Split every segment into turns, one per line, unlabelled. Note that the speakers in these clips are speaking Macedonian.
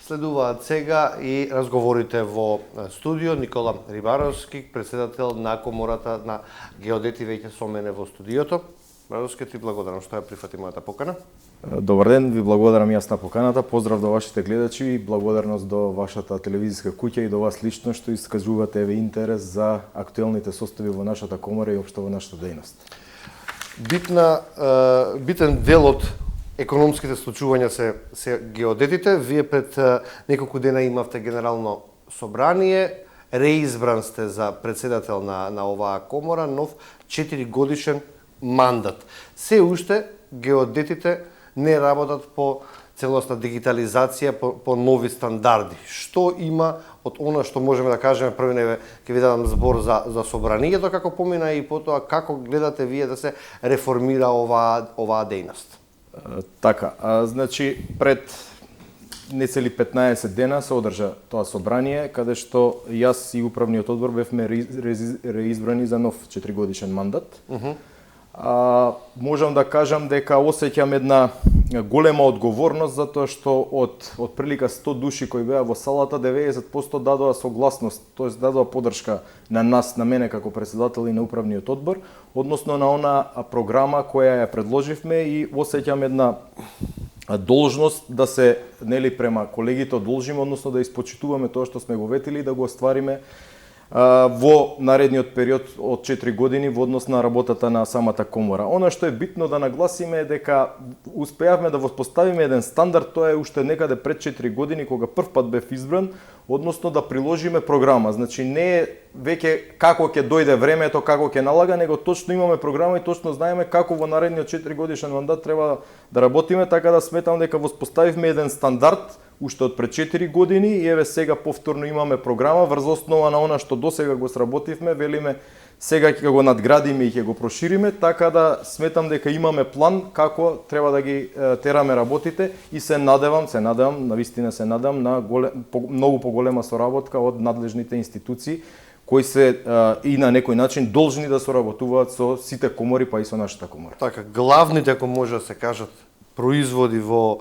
Следуваат сега и разговорите во студио. Никола Рибаровски, председател на Комората на геодети, веќе со мене во студиото. Рибаровски, ти благодарам што ја прифати мојата покана.
Добар ден, ви благодарам јас на поканата. Поздрав до вашите гледачи и благодарност до вашата телевизиска куќа и до вас лично што искажувате интерес за актуелните состојби во нашата комора и општо во нашата дејност.
Битен дел од економските случувања се геодетите. Вие пред неколку дена имавте генерално собрание, реизбран сте за председател на оваа комора, нов 4 годишен мандат. Се уште геодетите не работат по целосна дигитализација, по нови стандарди. Што има од она што можеме да кажеме, прво ќе ви дадам збор за собранието како помина и потоа како гледате вие да се реформира оваа дејност?
Така, значи пред нецели 15 дена се одржа тоа собрание, каде што јас и управниот одбор бевме реизбрани за нов 4 годишен мандат. Можам да кажам дека осеќам една голема одговорност, затоа што од прилика 100 души кои беа во салата, 90% дадоа согласност, т.е. дадоа поддршка на нас, на мене како председател и на управниот одбор, односно на она програма која ја предложивме, и осеќам една должност да се, према колегите должиме, односно да испочитуваме тоа што сме го ветили и да го оствариме во наредниот период од 4 години во однос на работата на самата комора. Она што е битно да нагласиме е дека успеавме да воспоставиме еден стандард, тоа е уште некаде пред 4 години кога првпат бев избран, односно да приложиме програма. Значи не е веќе како ќе дојде времето, како ќе налага, него точно имаме програма и точно знаеме како во наредниот 4 годишен мандат треба да работиме, така да сметам дека воспоставивме еден стандард уште од пред 4 години и еве сега повторно имаме програма врз основа на она што досега го сработивме, велиме сега ќе го надградиме и ќе го прошириме, така да сметам дека имаме план како треба да ги тераме работите и се надевам, навистина се надевам на многу поголема соработка од надлежните институции кои се и на некој начин должни да соработуваат со сите комори, па и со нашата комора.
Така, главните, ако може да се кажат, производи во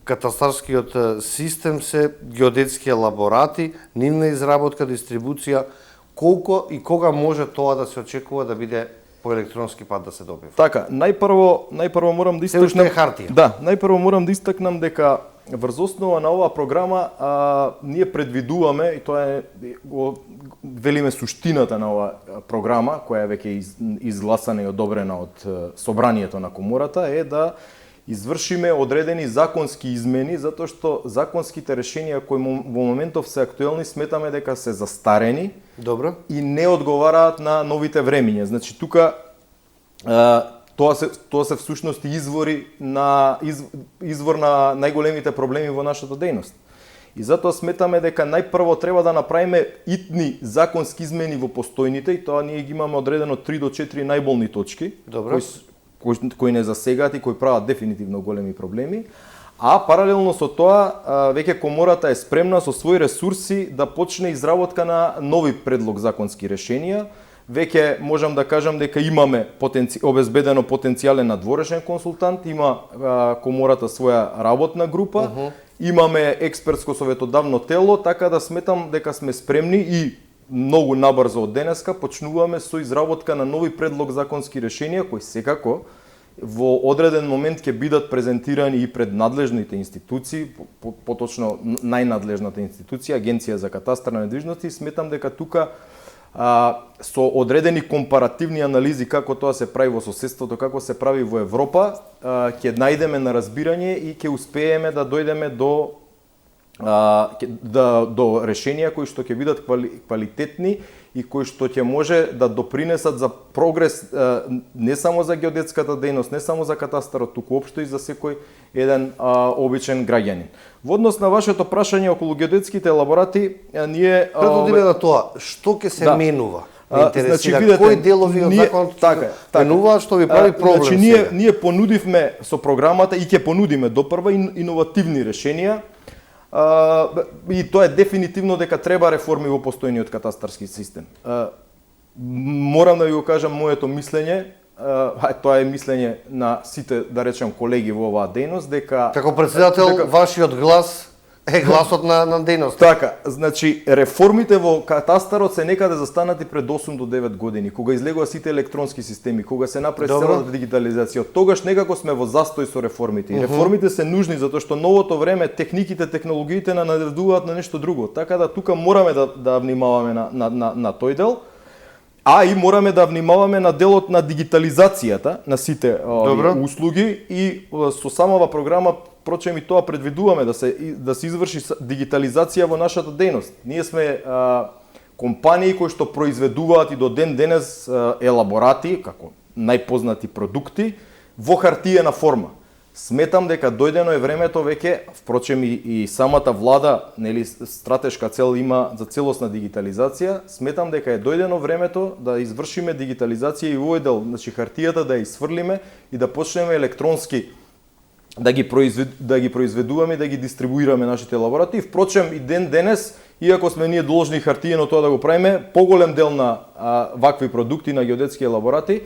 катастарскиот систем се геодетски лаборати, нивна изработка, дистрибуција, колку и кога може тоа да се очекува да биде по електронски пат да се добива?
Така, најпрво морам да истакнам...
Се уште е хартија.
Да, најпрво морам да истакнам дека врз основа на оваа програма ние предвидуваме, и тоа е велиме суштината на оваа програма, која е веќе изгласана и одобрена од собранието на комората, е да извршиме одредени законски измени, затоа што законските решенија кои во моментов се актуелни сметаме дека се застарени.
Добро.
И не одговараат на новите времиња. Значи тука тоа се всушност извор на најголемите проблеми во нашата дејност. И затоа сметаме дека најпрво треба да направиме итни законски измени во постојните, и тоа ние ги имаме одредено 3 до 4 најболни точки.
Добро.
Кои не засегаат и кои прават дефинитивно големи проблеми, а паралелно со тоа веќе комората е спремна со своји ресурси да почне изработка на нови предлог законски решенија. Веќе можам да кажам дека имаме обезбедено потенцијален надворешен консултант, има комората своја работна група, имаме експертско советодавно тело, така да сметам дека сме спремни и многу набрзо од денеска почнуваме со изработка на нови предлог законски решенија кои секако во одреден момент ќе бидат презентирани и пред надлежните институции, поточно најнадлежната институција, Агенција за катастар на недвижности. Сметам дека тука со одредени компаративни анализи како тоа се прави во соседството, како се прави во Европа, ќе најдеме на разбирање и ќе успееме да дојдеме до решенија кои што ќе бидат квалитетни и кои што ќе може да допринесат за прогрес не само за геодетската дејност, не само за катастарот, туку општо и за секој еден обичен граѓанин. Во однос на вашето прашање околу геодетските лаборати, ние
предвидиме на тоа што ќе се менува.
Значи,
видете, кои делови од законот менуваат што ви прави проблем.
Значи ние понудивме со програмата и ќе понудиме допрва иновативни решенија. И тоа е дефинитивно дека треба реформи во постојниот катастарски систем. Морам да ви го кажам моето мислење, тоа е мислење на сите, да речем, колеги во оваа дејност, дека
како претседател вашиот глас Е гласот на дејност.
Така, значи реформите во катастарот се некаде застанати пред 8 до 9 години, кога излегоа сите електронски системи, кога се направи целата дигитализација. Тогаш некако сме во застој со реформите. И реформите се нужни затоа што новото време, техниките, технологиите наредуваат на нешто друго. Така да тука мораме да внимаваме на тој дел. А и мораме да внимаваме на делот на дигитализацијата на сите услуги и со самава програма прочем и тоа предвидуваме да се изврши дигитализација во нашата дејност. Ние сме компании кои што произведуваат и до ден денес елаборати, како најпознати продукти, во хартиена форма. Сметам дека дојдено е времето веќе, впрочем и самата влада, нели, стратешка цел има за целосна дигитализација, сметам дека е дојдено времето да извршиме дигитализација и овој дел, значи хартијата да ја исфрлиме и да почнеме електронски да ги произведуваме и да ги дистрибуираме нашите елаборати. Впрочем и ден денес, иако сме ние должни хартиено тоа да го правиме, поголем дел на вакви продукти на геодетски елаборати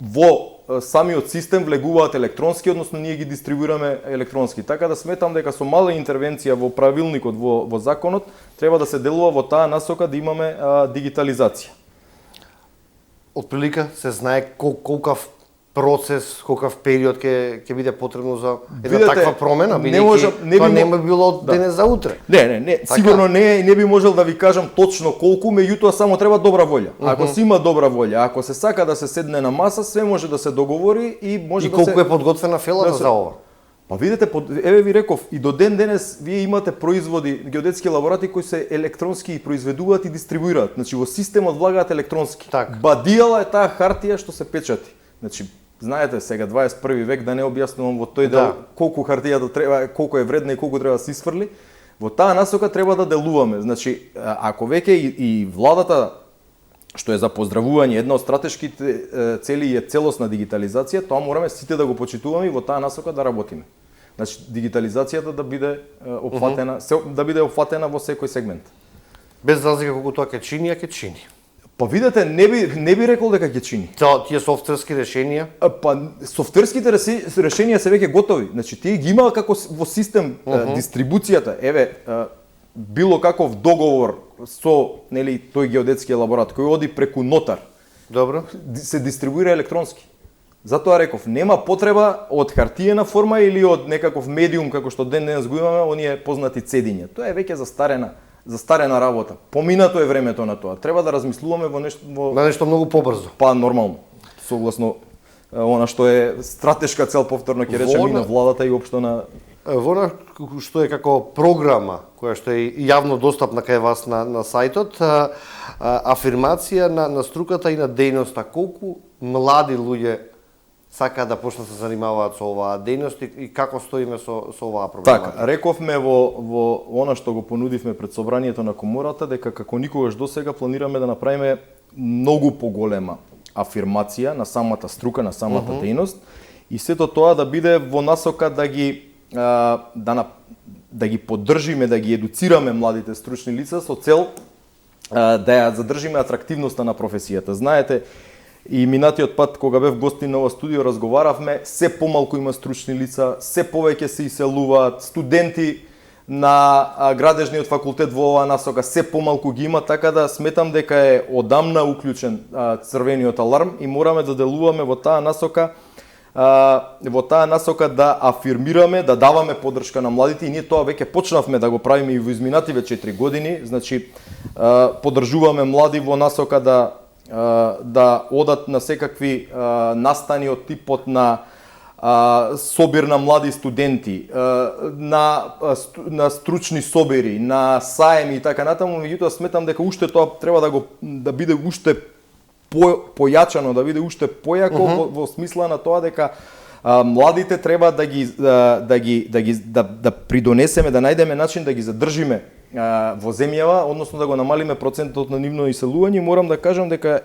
во самиот систем влегуваат електронски, односно ние ги дистрибуираме електронски. Така да сметам дека со мала интервенција во правилникот, во законот, треба да се делува во таа насока да имаме дигитализација.
Отприлика се знае колкав процес, колкав период ќе биде потребно за една таква промена, бидејќи тоа не би било од денес за утре.
Не, сигурно не би можел да ви кажам точно колку, меѓутоа само треба добра волја. Ако се има добра волја, ако се сака да се седне на маса, све може да се договори и може да се...
И колку е подготвена фелата за ова?
Па видите, еве ви реков, и до ден денес вие имате производи, геодетски елаборати кои се електронски и произведуваат и дистрибуираат. Значи во системот влагаат електронски. Бадијала е таа хартија што се печати. Значи, знаете, сега 21 век да не објаснувам во тој дел колку хартијата треба, колку е вредна и колку треба да се исфрли. Во таа насока треба да делуваме. Значи, ако веќе и владата, што е за поздравување, една од стратешките цели е целосна дигитализација, тоа мораме сите да го почитуваме и во таа насока да работиме. Значи, дигитализацијата да биде опфатена, да биде опфатена во секој сегмент.
Без разлика колку тоа ќе чини, ќе чини.
Па видете, не би рекол дека ќе чини.
Тие софтверски решенија?
Па софтверските решенија се веќе готови. Значи тие ги има како во систем дистрибуцијата. Еве било каков договор со, нели, тој геодетски елаборат кој оди преку нотар.
Добро. Се
дистрибуира електронски. Затоа реков, нема потреба од хартиена форма или од некаков медиум како што денес го имаме, оние познати цедиња. Тоа е веќе застарена работа. Поминато е времето на тоа. Треба да размислуваме
на нешто многу побрзо.
Па нормално. Согласно она што е стратешка цел, повторно ќе речем, и на владата и општо на
Вона што е како програма која што е јавно достапна кај вас на сајтот, афирмација на струката и на дејноста, колку млади луѓе сакаат да почнат да се занимаваат со оваа дејност и како стоиме со оваа проблема?
Така, рековме во она што го понудивме пред собранието на комората, дека како никогаш досега планираме да направиме многу поголема афирмација на самата струка, на самата дејност и сето тоа да биде во насока да ги поддржиме, да ги едуцираме младите стручни лица со цел да ја задржиме атрактивноста на професијата. Знаете, и минатиот пат кога бев гостин на ова студио разговаравме, се помалку има стручни лица, се повеќе се иселуваат, студенти на градежниот факултет во оваа насока се помалку ги има, така да сметам дека е одамна уклучен црвениот аларм и мораме да делуваме во таа насока да афирмираме, да даваме поддршка на младите и ние тоа веќе почнавме да го правиме и во изминативе 4 години, значи поддржуваме млади во насока да одат на секакви настани од типот на собир на млади студенти, на стручни собери, на саеми и така натаму, меѓутоа сметам дека уште тоа треба да биде уште појачано, да биде уште појако во смисла на тоа дека младите треба да придонесеме, да најдеме начин да ги задржиме во земјава, односно да го намалиме процентот на нивно иселување. Морам да кажам дека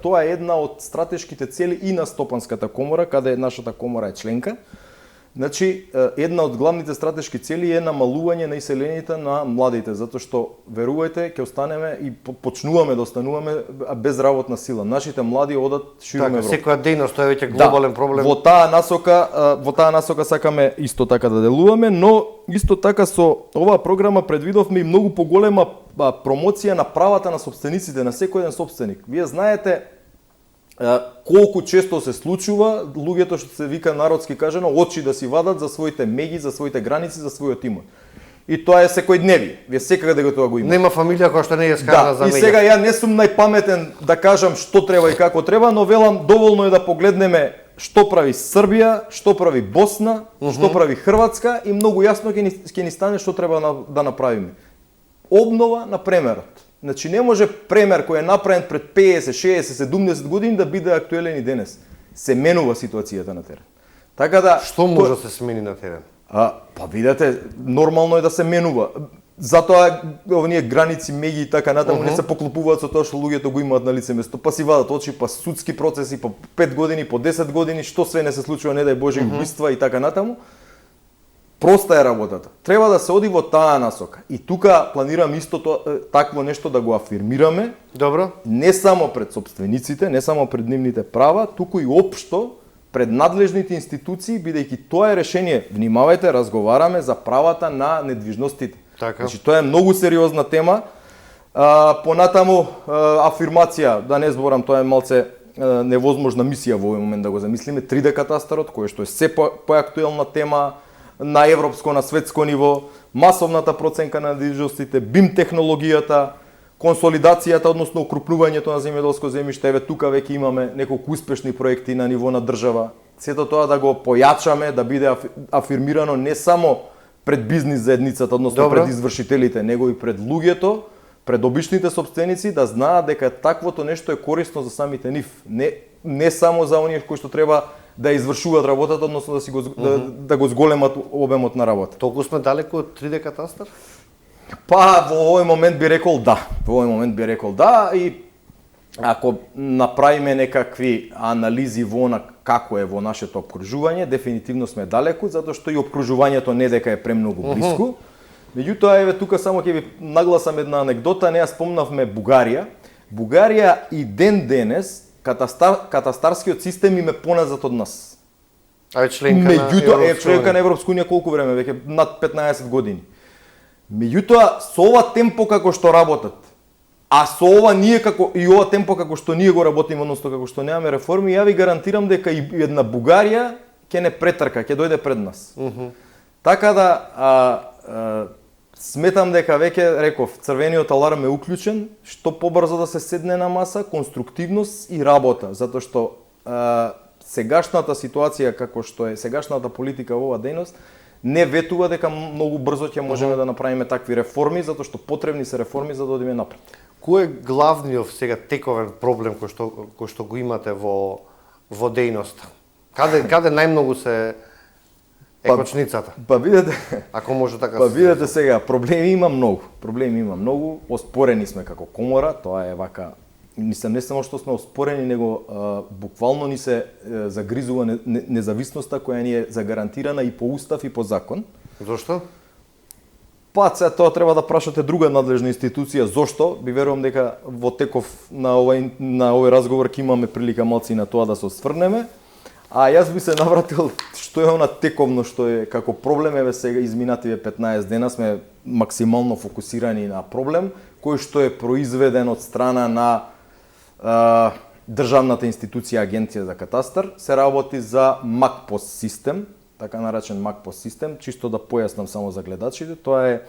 тоа е една од стратешките цели и на Стопанската комора, каде нашата комора е членка. Значи, една од главните стратешки цели е намалување на иселените на младите, затоа што, верувајте, ќе останеме и почнуваме да остануваме без работна сила. Нашите млади одат широм Европа.
Секоја дејност тоа е веќе глобален проблем.
Во таа насока сакаме исто така да делуваме, но исто така со оваа програма предвидовме и многу поголема промоција на правата на собствениците, на секој еден собственик. Вие знаете колку често се случува луѓето, што се вика народски кажано, очи да си вадат за своите меѓи, за своите граници, за својот имот. И тоа е секојдневие. Вие секаде го тоа го имате.
Нема фамилија која што не е скарана за меѓа.
И сега ја не сум најпаметен да кажам што треба и како треба, но велам доволно е да погледнеме што прави Србија, што прави Босна, што прави Хрватска и многу јасно ќе ни стане што треба да направиме. Обнова на премерот. Значи не може премер кој е направен пред 50, 60, 70 години да биде актуелен и денес. Се менува ситуацијата на терен. Така да
што може да се смени на терен?
Па видете, нормално е да се менува. Затоа овие граници, меѓи и така натаму не се поклопуваат со тоа што луѓето го имаат на лице место, па си вадат очи, па судски процеси, па 5 години, по 10 години, што све не се случува, не дај Боже, убиства и така натаму. Проста е работата. Треба да се оди во таа насока. И тука планирам исто такво нешто да го афирмираме.
Добро.
Не само пред собствениците, не само пред нивните права, туку и општо пред надлежните институции, бидејќи тоа е решение. Внимавајте, разговараме за правата на недвижностите.
Така.
Значи тоа е многу сериозна тема. Понатаму афирмација, да не зборам, тоа е малце невозможна мисија во овој момент да го замислиме, 3D катастарот, кој што е се поактуелна тема на европско, на светско ниво, масовната проценка на недвижностите, BIM технологијата, консолидацијата, односно укрупнувањето на земјоделско земјиште. Еве тука веќе имаме неколку успешни проекти на ниво на држава. Сето тоа да го појачаме, да биде афирмирано не само пред бизнис заедницата, односно пред извршителите, него и пред луѓето, пред обичните собственици, да знаат дека таквото нешто е корисно за самите нив. Не само за оние кои што треба да извршуваат работата, односно да го зголемат обемот на работа.
Толку сме далеку од 3D катастар?
Па во овој момент би рекол да. Во овој момент би рекол да, и ако направиме некакви анализи во она како е во нашето опкружување, дефинитивно сме далеку, затоа што и опкружувањето не дека е премногу блиску. Меѓутоа, еве тука само ќе ви нагласам една анегдота, не ја спомнавме Бугарија. Бугарија и ден денес катастарскиот систем им е поназад од нас.
А е членка
на Европска унија колку време веќе? Над 15 години. Меѓутоа, со ова темпо како што работат, а со ова ова темпо како што ние го работиме, односно како што немаме реформи, ја ви гарантирам дека и една Бугарија ќе не претрка, ќе дојде пред нас. Така да сметам дека веќе реков, црвениот аларм е уклучен, што побрзо да се седне на маса, конструктивност и работа, затоа што сегашната ситуација како што е сегашната политика во оваа дејност не ветува дека многу брзо ќе можеме да направиме такви реформи, затоа што потребни се реформи за да одиме напред.
Кој е главниот сега тековен проблем кој што го имате во дејноста? Каде најмногу се кочницата?
Па видете,
ако може така.
Па видете сега, проблеми има многу. Оспорени сме како комора, тоа е вака. Не само што сме оспорени, него буквално ни се загризува независноста која ни е загарантирана и по устав и по закон.
Зошто?
Па тоа треба да прашате друга надлежна институција. Зошто? Би верувам дека во теков на овој разговор ќе имаме прилика малци на тоа да се осврнеме. А јас би се навратил што е она тековно што е како проблем. Еве сега изминативе 15 дена сме максимално фокусирани на проблем кој што е произведен од страна на државната институција Агенција за катастар. Се работи за МакПос систем, така наречен МакПос систем, чисто да појаснам само за гледачите. Тоа е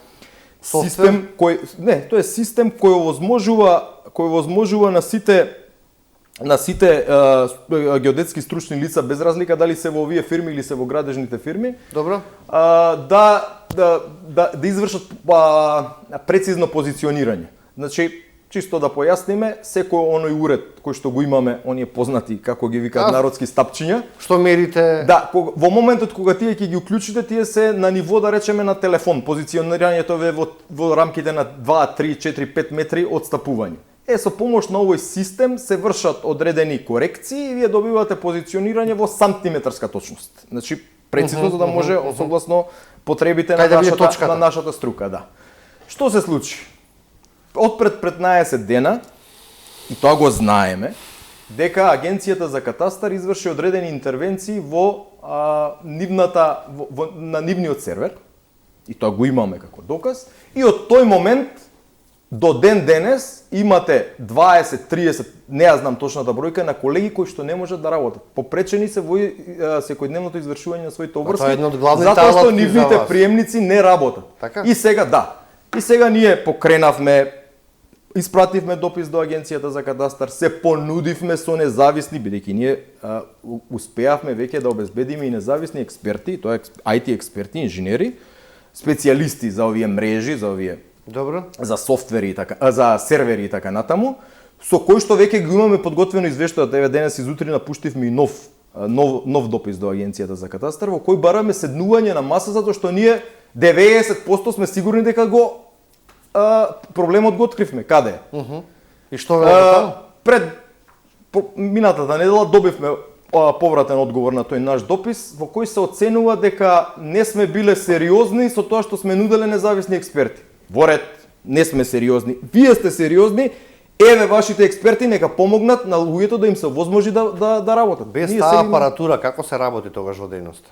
систем кој овозможува на сите геодетски стручни лица, без разлика дали се во овие фирми или се во градежните фирми,
добро,
да извршат прецизно позиционирање. Значи, чисто да појасниме, секој оној уред кој што го имаме, оние познати, како ги викаат народски стапчиња.
Што мерите?
Да, во моментот кога тие ќе ги уклучите, тие се на ниво, да речеме, на телефон. Позиционирањето е во рамките на 2, 3, 4, 5 метри од стапување. Со помош на овој систем се вршат одредени корекции и вие добивате позиционирање во сантиметарска точност. Значи, прецизно за да може согласно потребите
Кај да биде
на
точката?
нашата струка, да. Што се случи? Од пред 15 дена, и тоа го знаеме, дека Агенцијата за катастар изврши одредени интервенции во на нивниот сервер, и тоа го имаме како доказ, и од тој момент до ден денес имате 20, 30, не ја знам точната бројка, на колеги кои што не можат да работат. Попречени се во секојдневното извршување на своите обврски,
тоа е едно од главните
затоа што
алатки за
нивните
вас.
приемници не работат.
Така?
И сега да. И сега ние покренавме, испративме допис до Агенцијата за катастар, се понудивме со независни, бидејќи ние успеавме веќе да обезбедиме и независни експерти, тоа е IT експерти, инженери, специјалисти за овие мрежи, за овие
Добро.
за софтвери и така, за сервери и така натаму, со кој што веќе го имаме подготвено извештајот. Еве денес изутрина пуштивме и нов допис до Агенцијата за катастар, во кој бараме седнување на маса, затоа што ние 90% сме сигурни дека го проблемот го откривме. Каде е?
И што ве таму?
Минатата недела добивме повратен одговор на тој наш допис, во кој се оценува дека не сме биле сериозни со тоа што сме нуделе независни експерти. Во ред, не сме сериозни. Вие сте сериозни, еве вашите експерти нека помогнат на луѓето да им се возможи да работат.
Без
Ние
таа
сега
апаратура како се работи тогаш во дејност?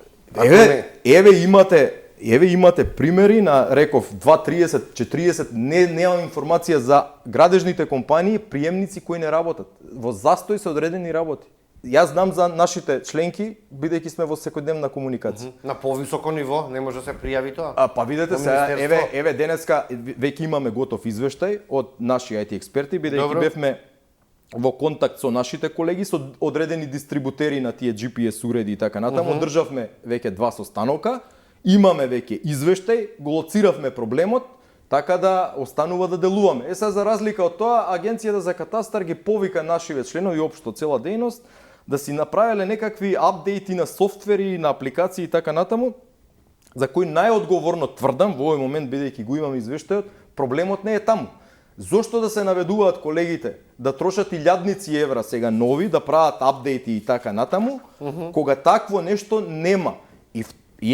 Еве имате примери на, реков, 2, 30, 40, немам информација за градежните компании, приемници кои не работат. Во застој се одредени работи. Јас знам за нашите членки, бидејќи сме во секојдневна комуникација.
На повисоко ниво не може да се пријави тоа?
Па видете
Во
сега,
Министерство?
еве денеска веќе имаме готов извештај од наши IT експерти, бидејќи
Добро.
бевме во контакт со нашите колеги, со одредени дистрибутери на тие GPS уреди и така натаму, државме веќе 2 состанока, имаме веќе извештај, го лоциравме проблемот, така да останува да делуваме. Сега за разлика од тоа, Агенцијата за катастар ги повика нашиве членови општо цела дејност да си направиле некакви апдејти на софтвери, на апликации и така натаму, за кои најодговорно тврдам во овој момент, бидејќи го имам извештајот, проблемот не е таму. Зошто да се наведуваат колегите да трошат илјадници евра сега нови, да прават апдејти и така натаму, кога такво нешто нема. И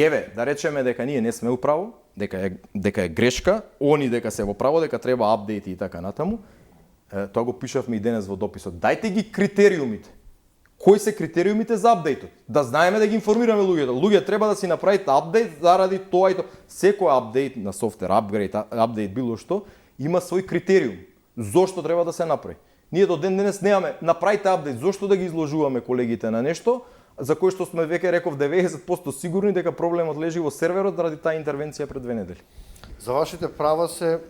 еве, да речеме дека ние не сме управо, дека е грешка, они дека се во право, дека треба апдејти и така натаму, тоа го пишавме и денес во дописот. Дајте ги критериумите. Кои се критериумите за апдејтот? Да знаеме да ги информираме луѓето. Луѓе треба да си направите апдејт заради тоа и тоа. Секој апдејт на софтвер, апдејт било што, има свој критериум. Зошто треба да се направи? Ние до ден денес немаме, направите апдејт, зошто да ги изложуваме колегите на нешто, за кој што сме веќе реков 90% сигурни дека проблемот лежи во серверот заради таа интервенција пред 2 недели.
За вашите права се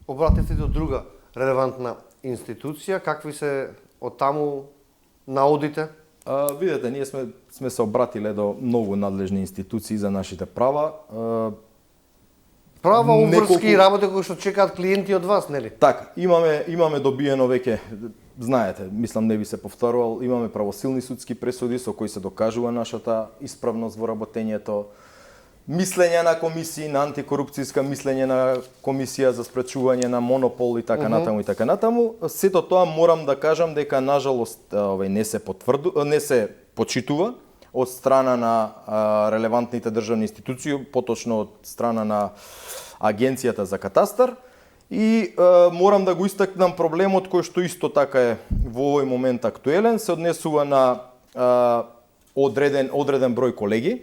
обративте до друга релевантна институција, какви се од таму наодите?
Видете, ние сме се обратиле до многу надлежни институции за нашите права.
Права, обврски и работи кои што чекаат клиенти од вас, нели?
Така, имаме добиено веќе, знаете, мислам не би се повторувал, имаме правосилни судски пресуди со кои се докажува нашата исправност во работењето, мислење на комисии, на антикорупцијска мислење на комисија за спречување на монопол и така натаму и така натаму. Сето тоа морам да кажам дека нажалост не се почитува од страна на релевантните државни институции, поточно од страна на Агенцијата за катастар. И морам да го истакнам проблемот кој што исто така е во овој момент актуелен, се однесува на одреден број колеги,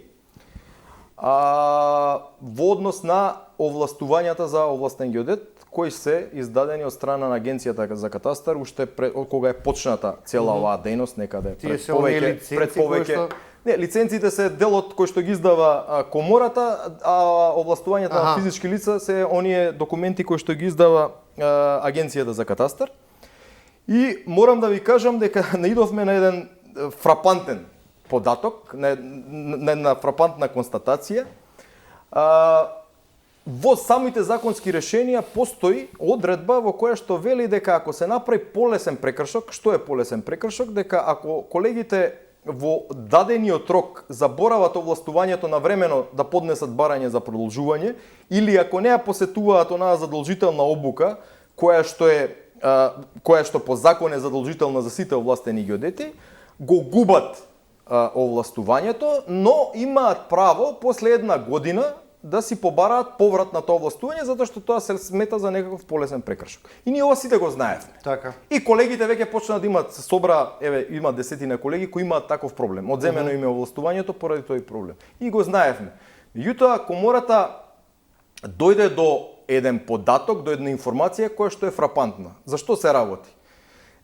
во однос на овластувањата за овластен геодет, кои се издадени од страна на Агенцијата за катастар уште кога е почната цела оваа дејност, некаде
пред повеќе.
Не, лиценците се делот кој што ги издава комората, а овластувањата на физички лица се оние документи кои што ги издава Агенцијата за катастар. И морам да ви кажам дека наидовме на еден фрапантен податок, на една фрапантна констатација. Во самите законски решенија постои одредба во која што вели дека ако се направи полесен прекршок, што е полесен прекршок? Дека ако колегите во дадениот рок заборават овластувањето на времено да поднесат барање за продолжување, или ако не ја посетуваат онаа задолжителна обука, која што по закон е задолжителна за сите овластени геодети, го губат овластувањето, но имаат право после една година да си побараат поврат на тоа овластување, затоа што тоа се смета за некаков полесен прекршок. И ние ова сите го знаевме.
Така.
И колегите веќе почнаа да имаат собра, има десетина колеги кои имаат таков проблем. Одземено им е овластувањето поради тој проблем. И го знаевме. Меѓутоа, комората дојде до еден податок, до една информација која што е фрапантна. Зашто се работи?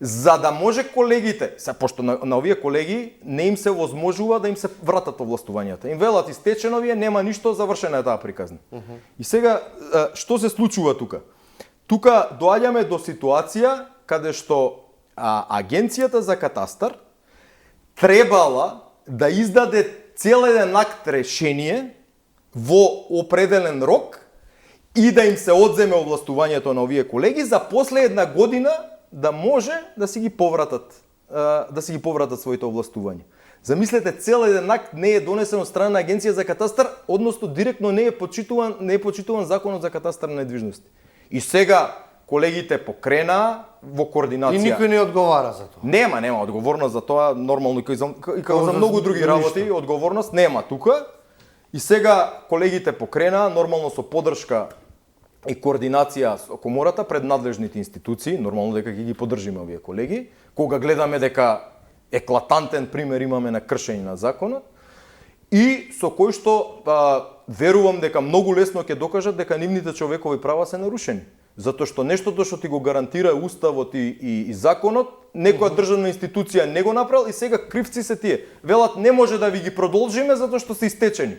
За да може колегите, пошто на овие колеги не им се возможува да им се вратат овластувањата. Им велат истечено вие, нема ништо, завршена е таа приказна. И сега, што се случува тука? Тука доаѓаме до ситуација каде што Агенцијата за катастар требала да издаде цел еден акт решение во определен рок и да им се одземе овластувањето на овие колеги за после една година да може да си ги повратат своите овластувања. Замислете, цел еден акт не е донесен од страна на Агенција за катастар, односно директно не е почитуван Законот за катастар на недвижности. И сега колегите покренаа во координација.
И никој не одговара за тоа.
Нема одговорност за тоа, нормално и како за многу други работи, одговорност нема тука. И сега колегите покренаа, нормално со поддршка и координација со комората пред надлежните институции, нормално дека ги поддржиме овие колеги, кога гледаме дека еклатантен пример имаме на кршење на законот, и со кој што верувам дека многу лесно ќе докажат дека нивните човекови права се нарушени. Затоа што нештото што ти го гарантира уставот и законот, некоја државна институција не го направил и сега кривци се тие. Велат не може да ви ги продолжиме затоа што се истечени.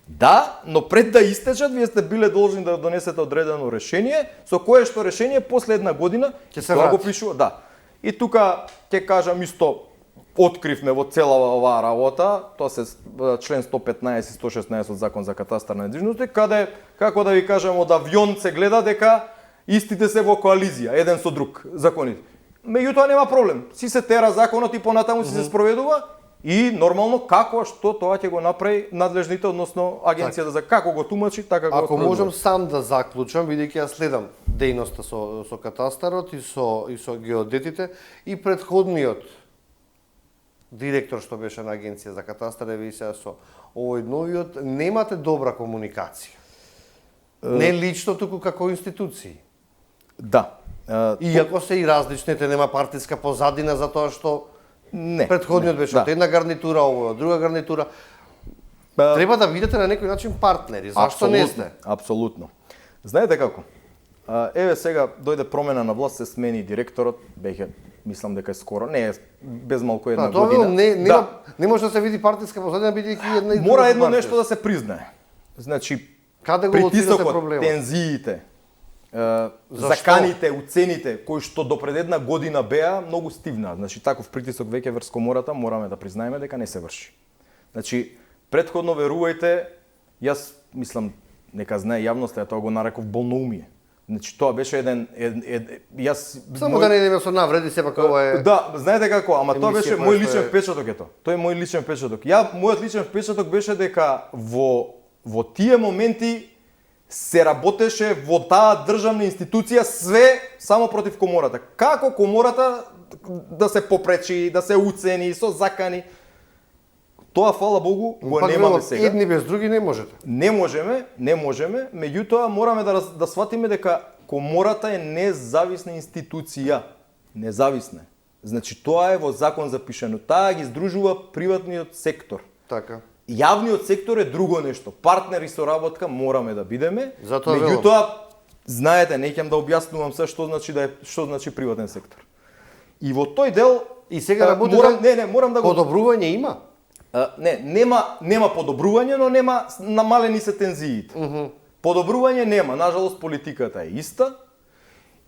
Да, но пред да истечат, вие сте биле должни да донесете одредено решение, со кое што решение после една година
ќе се
тоа го пишува, да. И тука ќе кажам исто, откривме во цела оваа работа, тоа се член 115 и 116 од Закон за катастар на недвижности, каде, како да ви кажам, од авион се гледа дека истите се во коализија, еден со друг, законите. Меѓутоа нема проблем, си се тера законот и понатаму си се спроведува, и нормално како што тоа ќе го направи надлежните, односно агенцијата за како го тумачи, така го.
Ако можам сам да заклучам, бидејќи јас следам дејноста со катастарот и со геодетите, и претходниот директор што беше на агенција за катастар и сега со овој новиот, немате добра комуникација. Не лично, туку како институции.
Да.
Иако се и различните, нема партиска позадина за тоа што
не,
претходниот беше од една гарнитура, овој од друга гарнитура. Треба да бидете на некој начин партнери. Зашто не сте?
Апсолутно. Знаете како? Еве сега дојде промена на власт, се смени директорот, беќе мислам дека е скоро, не е без малку една година.
Не може да се види партиска позадина бидејќи една и друга.
Мора едно нешто да се признае. Значи,
каде го лоцирате
притисокот,
проблемот?
тензиите, заканите, уцените кои што до пред една година беа многу стивна. Значи таков притисок веќе врз комората мораме да признаеме дека не се врши. Значи претходно верувајте, јас мислам нека знае јавноста, ја тоа го нареков болноумие. Значи тоа беше јас
само да не идеме со навреди, сепак ова е.
Да, знаете како, ама тоа беше мој личен впечаток ето. Тоа е мој личен впечаток. Мојот личен впечаток беше дека во тие моменти се работеше во таа државна институција све само против комората. Како комората да се попречи, да се уцени, со закани. Тоа, фала Богу, го немаме сега.
Едни без други не можете.
Не можеме, меѓутоа мораме да сватиме дека комората е независна институција. Независна. Значи тоа е во закон запишано. Таа ги здружува приватниот сектор.
Така.
Јавниот сектор е друго нешто. Партнер и соработка мораме да бидеме.
Меѓутоа,
знаете, не ќе да објаснувам се што значи приватен сектор. И во тој дел
и сега работите.
морам да го
подобрување има.
Нема подобрување, но нема намалени се тензиите. Подобрување нема, нажалост политиката е иста.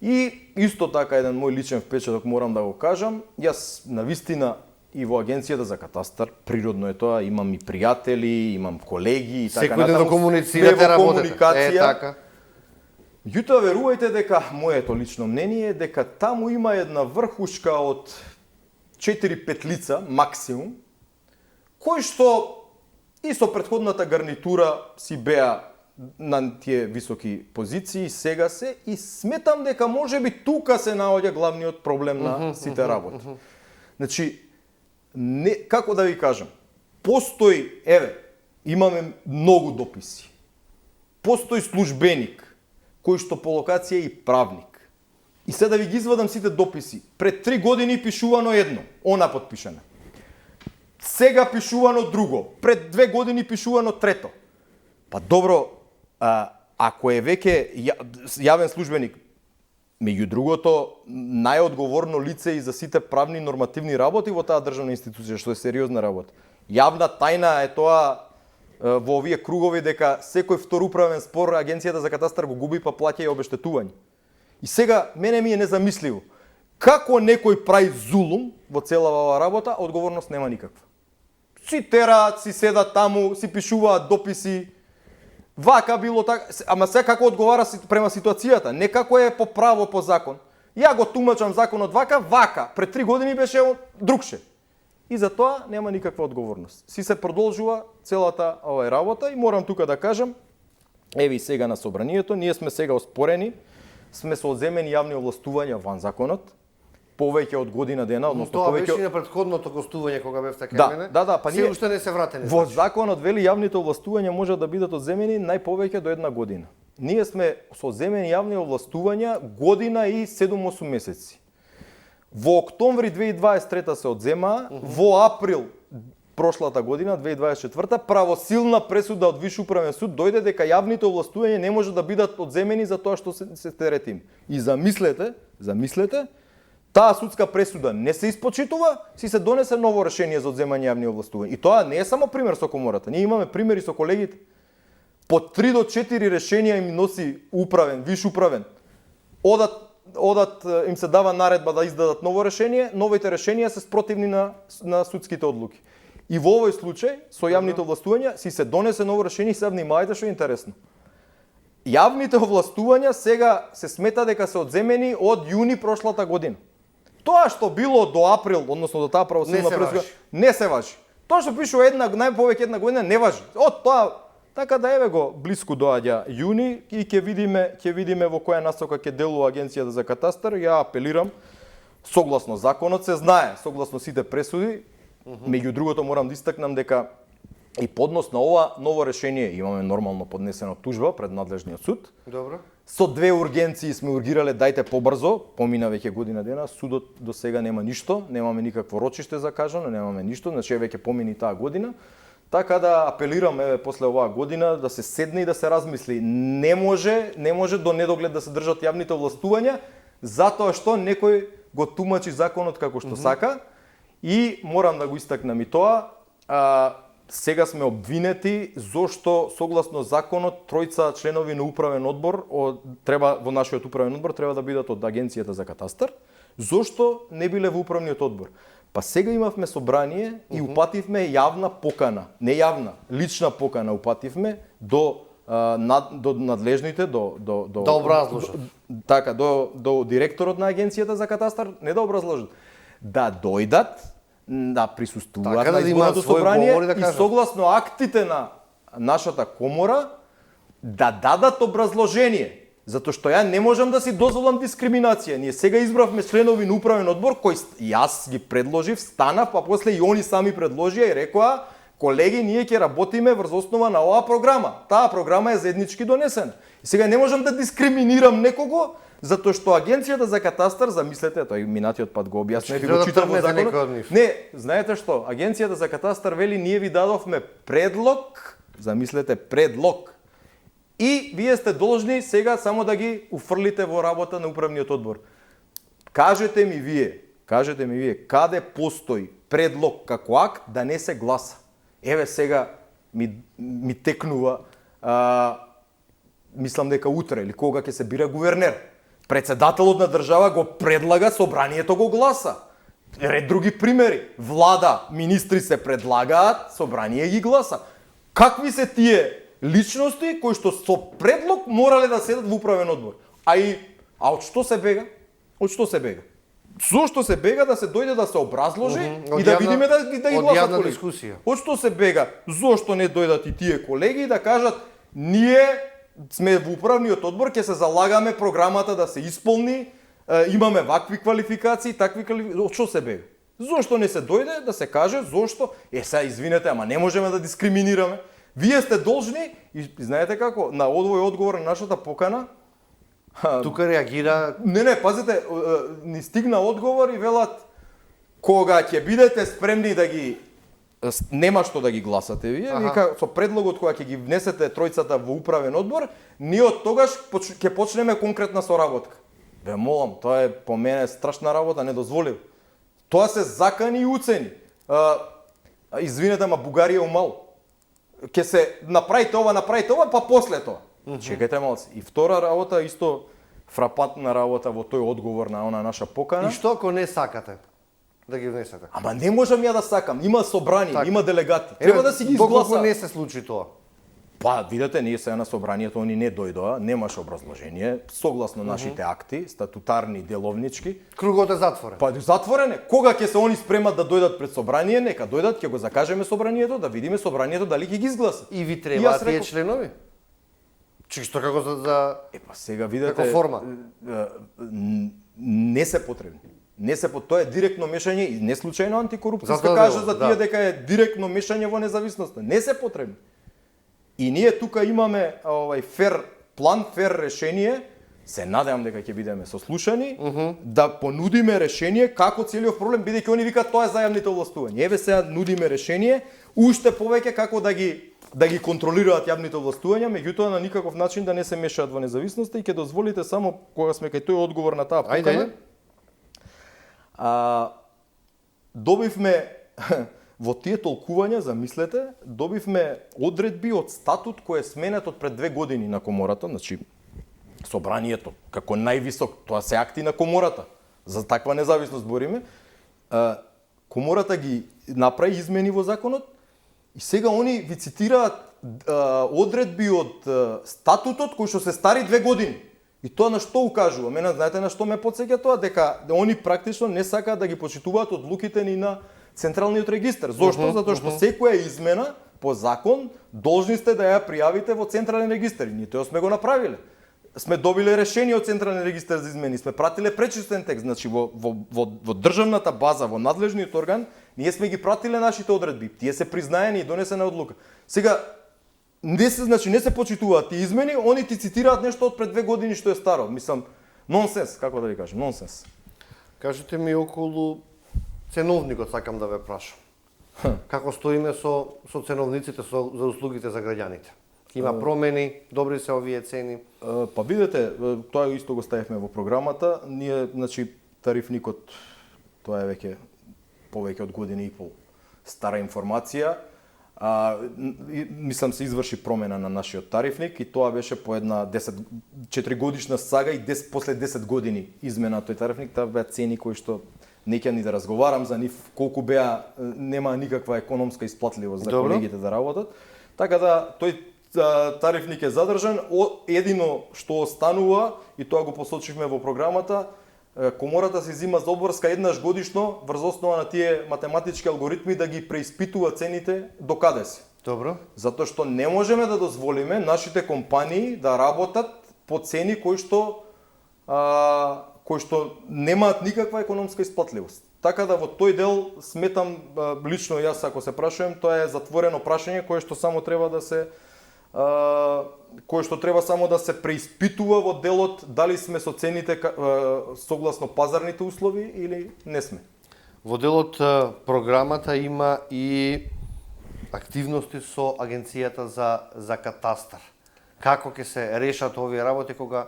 И исто така еден мој личен впечаток морам да го кажам, јас навистина и во агенцијата за катастар, природно е тоа, имам и пријатели, имам колеги и така
натаму. Секој ден комуницирате, работите. Така.
Меѓутоа верувајте дека моето лично мнение е дека таму има една врхушка од 4-5 лица максимум, кои што и со претходната гарнитура си беа на тие високи позиции, сега се, и сметам дека можеби тука се наоѓа главниот проблем на сите работи. Значи, како да ви кажам, постои, имаме многу дописи. Постои службеник, кој што по локација е и правник. И сега да ви ги извадам сите дописи. Пред 3 години пишувано едно, она подпишано. Сега пишувано друго, пред 2 години пишувано трето. Па добро, ако е веќе јавен службеник, меѓу другото, најодговорно лице и за сите правни нормативни работи во таа државна институција, што е сериозна работа. Јавна тајна е тоа во овие кругови дека секој втор управен спор Агенцијата за катастар го губи па плаќа и обештетување. И сега мене ми е незамисливо. Како некој прави зулум во цела оваа работа, одговорност нема никаква. Си тераат, си седат таму, си пишуваат дописи. Вака било така, ама сега како одговара према ситуацијата, не како е по право, по закон. Ја го тумачам законот вака, пред 3 години беше другше. И за тоа нема никаква одговорност. Си се продолжува целата оваа работа и морам тука да кажам, еви сега на собранието, ние сме сега оспорени, сме со одземени јавни овластувања ван законот, повеќе од година дена, односно
тоа
повеќе
беше на претходното гостување кога бевте кај мене.
Да, па
ние уште не се вратени.
Во законот вели јавните овластувања може да бидат одземени најповеќе до 1 година. Ние сме со одземени јавни овластувања година и 7-8 месеци. Во октомври 2023 се одзема, во април прошлата година, 2024, правосилна пресуда од Виш управен суд дојде дека јавните овластувања не може да бидат одземени за тоа што се теретим. И замислете, таа судска пресуда не се испочитува, си се донесе ново решение за одземање јавни овластувања. И тоа не е само пример со комората. Ние имаме примери со колегите. По 3 до 4 решенија им носи управен, виш управен. Одат им се дава наредба да издадат ново решение, новите решенија се спротивни на судските одлуки. И во овој случај со јавните овластувања си се донесе ново решение и се внимавајте што е интересно. Јавните овластувања сега се смета дека се одземени од јуни прошлата година. Тоа што било до април, односно до таа правосилна пресуда, не се важи. Тоа што пишува најповеќе 1 година не важи. Од тоа, така да еве го блиску доаѓа јуни и ќе видиме во која насока ќе делува Агенцијата за катастар. Ја апелирам, согласно законот се знае, согласно сите пресуди, меѓу другото морам да истакнам дека и поднос на ова ново решение имаме нормално поднесена тужба пред надлежниот суд.
Добро.
Со 2 ургенции сме ургирале дајте побрзо, помина веќе година дена, судот до сега нема ништо, немаме никакво рочиште закажано, немаме ништо, значи веќе помини таа година. Така да апелирам после оваа година да се седне и да се размисли. Не може до недоглед да се држат јавните овластувања, затоа што некој го тумачи законот како што сака. И морам да го истакнам и тоа, сега сме обвинети зошто согласно законот 3 членови на управен одбор во нашиот управен одбор треба да бидат од Агенцијата за катастар, зошто не биле во управниот одбор. Па сега имавме собрание и упативме јавна покана, не јавна, лична покана упативме до надлежните,
да образложат.
Така, до директорот на Агенцијата за катастар, не да образложат, да дојдат, да присуствуваат
така,
на изборното собрание
да
и согласно актите на нашата комора да дадат образложение. Затоа што ја не можам да си дозволам дискриминација. Ние сега избравме членови на управен одбор кои јас ги предложив, станав, па после и они сами предложија и рекоа: колеги, ние ќе работиме врз основа на оваа програма. Таа програма е заеднички донесена. И сега не можам да дискриминирам некого, затоа што Агенцијата за катастар, замислете, тој минатиот пат го објаснив и го читав во законот. Не, знаете што? Агенцијата за катастар вели ние ви дадовме предлог, замислете, предлог. И вие сте должни сега само да ги уфрлите во работа на управниот одбор. Кажете ми вие, каде постои предлог како акт да не се гласа? Еве сега ми текнува, мислам дека утре или кога ќе се бира гувернер. Председателот на држава го предлага, собранието го гласа. Ред други примери. Влада, министри се предлагаат, собрание ги гласа. Какви се тие личности кои што со предлог морале да седат во управен одбор? Од што се бега? Зошто се бега да се дојде да се образложи и да видиме да ги гласат колеги?
Дискусија.
Од што се бега? Зошто не дојдат и тие колеги да кажат ние сме во управниот одбор, ќе се залагаме програмата да се исполни, имаме вакви квалификации, такви квалификации. Од што се бега? Зошто не се дојде да се каже зошто? Сега извинете, ама не можеме да дискриминираме. Вие сте должни и знаете како на овој одговор на нашата покана
тука реагира.
Не, пазите, ни стигна одговор и велат кога ќе бидете спремни да ги нема што да ги гласате вие, вика со предлогот кога ќе ги внесете тројцата во управен одбор, ние од тогаш ќе почнеме конкретна соработка. Ве молам, тоа е по мене страшна работа, недозволив. Тоа се закани и уцени. Извинете, ама Бугарија умал. Ќе се направите ова, па после тоа. Чекајте малце. И втора работа, исто фрапантна работа во тој одговор на она наша покана.
И што ако не сакате да ги внесете?
Ама не можам ја да сакам. Има собрание, има делегати. Треба да си ги изгласа.
Доколку не се случи тоа?
Па, видете, ние сега на собранието, они не дојдоа, немаше образложение, согласно нашите акти, статутарни, деловнички.
Кругот е затворен.
Па, затворен е. Кога ќе се они спремат да дојдат пред собрание, нека дојдат, ќе го закажеме собранието, да видиме собранието дали ќе ги изгласа.
И ви требаат тие членови? Чисто како за
Па сега видете,
како форма.
Не се потребни. Тоа е директно мешање и не случајно антикорупцијска кажа за тие дека е директно мешање во независноста. Не се потребни. И ние тука имаме фер план, фер решение. Се надевам дека ќе бидеме сослушани, да понудиме решение како целиот проблем, бидејќи они викаат тоа е зајавните овластувања. Еве сега нудиме решение, уште повеќе како да ги контролираат јавните овластувања, меѓутоа на никаков начин да не се мешаат во независноста и ќе дозволите само кога сме кај тој одговор на таа покана. Добивме во тие толкувања, замислете, добивме одредби од статут кој е сменет од пред 2 години на комората, значи собранието како највисок, тоа се акти на комората. За таква независност бориме. Комората ги направи измени во законот и сега они ви цитираат одредби од статутот кои што се стари 2 години. И тоа на што укажува? Мене знаете на што ме потсеќа тоа? Дека они практично не сакаат да ги почитуваат одлуките ни на Централниот регистар. Зошто? Затоа што секоја измена по закон должни сте да ја пријавите во Централен регистар. Ние тоа сме го направиле. Сме добиле решение од Централен регистар за измени, сме пратиле пречистен текст, значи во државната база, во надлежниот орган, ние сме ги пратиле нашите одредби. Тие се признаени и донесена одлука. Сега не се почитуваат тие измени, они ти цитираат нешто од пред 2 години што е старо. Мислам, нонсенс, како да ви кажам, нонсенс.
Кажете ми околу ценовникот, сакам да ве прашам. Како стоиме со ценовниците за услугите за граѓаните? Има промени, добри се овие цени?
Па видете, тоа исто го ставивме во програмата. Ние, значи, тарифникот, тоа е веќе повеќе од година и пол стара информација. Мислам се изврши промена на нашиот тарифник и тоа беше по една 4 годишна сага и после 10 години измена тој тарифник. Таа беа цени кои што не ќе ни да разговарам за нив, колку беа, нема никаква економска исплатливост за колегите да работат. Така да, тој тарифник е задржан. Едино што останува, и тоа го посочивме во програмата, комората се зима за обврска еднаш годишно врз основа на тие математички алгоритми да ги преиспитува цените до каде се.
Добро.
Затоа што не можеме да дозволиме нашите компании да работат по цени кои што немаат никаква економска исплатливост. Така да во тој дел сметам, лично јас ако се прашувам, тоа е затворено прашање кое што само треба да се само да се преиспитува во делот дали сме со цените согласно пазарните услови или не сме.
Во делот програмата има и активности со Агенцијата за катастар. Како ќе се решат овие работи кога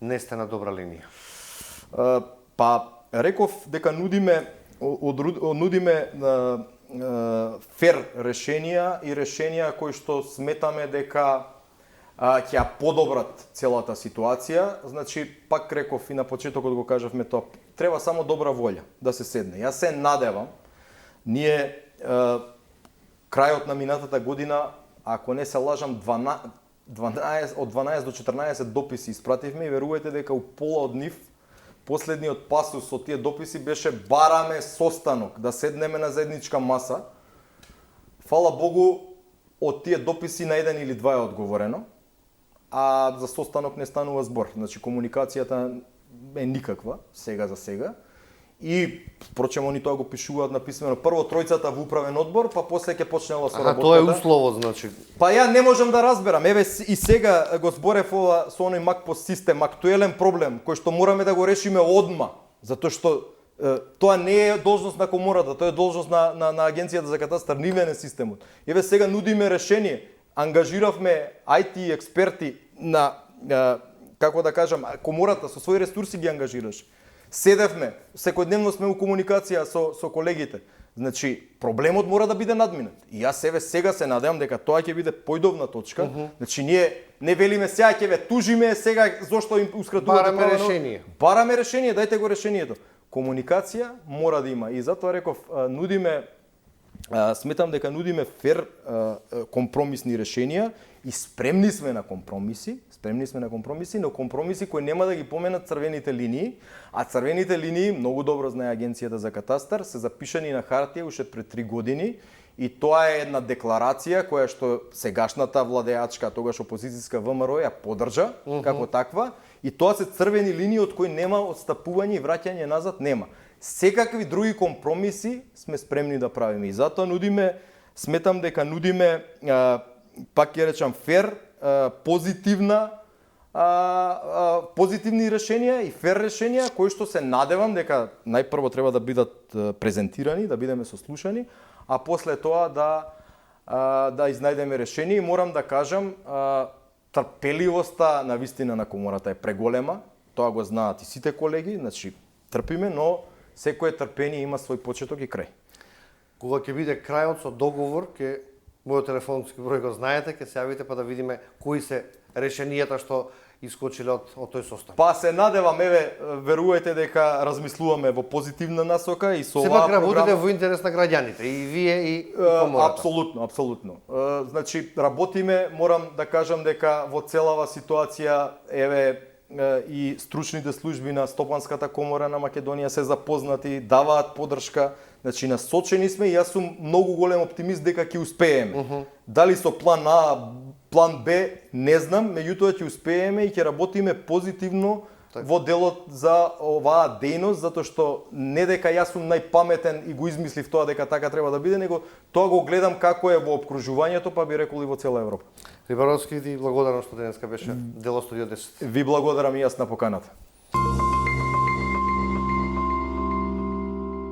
не сте на добра линија?
Па реков дека нудиме фер решенија и решенија кои што сметаме дека ќе ја подобрат целата ситуација. Значи, пак реков и на почетокот го кажавме тоа, треба само добра волја да се седне. Јас се надевам, ние крајот на минатата година, ако не се лажам, од 12 до 14 дописи испративме и верувајте дека у пола од нив последниот пасус со тие дописи беше бараме состанок, да седнеме на заедничка маса. Фала Богу, од тие дописи на еден или два е одговорено, а за состанок не станува збор. Значи, комуникацијата е никаква, сега за сега. И впрочем они тоа го пишуваат на писмено. Прво тројцата во управен одбор, па после ќе почнела со работата.
Тоа е услово, значи.
Па ја не можам да разберам. Еве и сега го зборев ова со оној МакПост систем, актуелен проблем кој што мораме да го решиме одма, затоа што тоа не е должност на комората, тоа е должност на агенцијата за катастар, нивен е системот. Еве сега нудиме решение. Ангажиравме IT експерти на како да кажам, комората со своји ресурси ги ангажираш. Седевме, секојдневно сме у комуникација со колегите. Значи, проблемот мора да биде надминат. И јас сега се надевам дека тоа ќе биде појдовна точка. Значи, ние не велиме сега ќе ве тужиме, сега зошто им ускратувате
Бараме решение.
Бараме решение, дајте го решението. Комуникација мора да има. И затоа реков, сметам дека нудиме фер компромисни решенија и спремни сме на компромиси, но компромиси кои нема да ги поменат црвените линии, а црвените линии, многу добро знае агенцијата за катастар, се запишани на хартија уште пред 3 години и тоа е една декларација која што сегашната владеачка, тогаш опозицијска ВМРО ја поддржа како таква и тоа се црвени линии од кои нема отстапување и враќање назад нема. Секакви други компромиси сме спремни да правиме и затоа нудиме, сметам дека нудиме, пак ќе речам фер, позитивни решенија и фер решенија кои што се надевам дека најпрво треба да бидат презентирани, да бидеме сослушани, а после тоа да изнајдеме решение и морам да кажам трпеливоста на вистина на комората е преголема, тоа го знаат и сите колеги, значи трпиме, но секое трпение има свој почеток и крај.
Кога ќе биде крајот со договор, мојот телефонски број го знаете, ќе се јавите па да видиме кои се решенијата што искочиле од тој состав.
Па се надевам, еве, верувајте дека размислуваме во позитивна насока и со оваа
програма. Сепак работите во интерес на граѓаните, и вие и комората.
Апсолутно. Значи, работиме, морам да кажам дека во целава ситуација, еве, и стручните служби на Стопанската комора на Македонија се запознати, даваат поддршка, значи насочени сме и јас сум многу голем оптимист дека ќе успееме. Дали со план А, план Б, не знам, меѓутоа ќе успееме и ќе работиме позитивно во делот за оваа дејност, затоа што не дека јас сум најпаметен и го измислив тоа дека така треба да биде, него тоа го гледам како е во опкружувањето, па би рекол и во цела Европа.
Рибаровски, ти благодарам што денеска беше дел од Студио 10.
Ви благодарам и јас на поканата.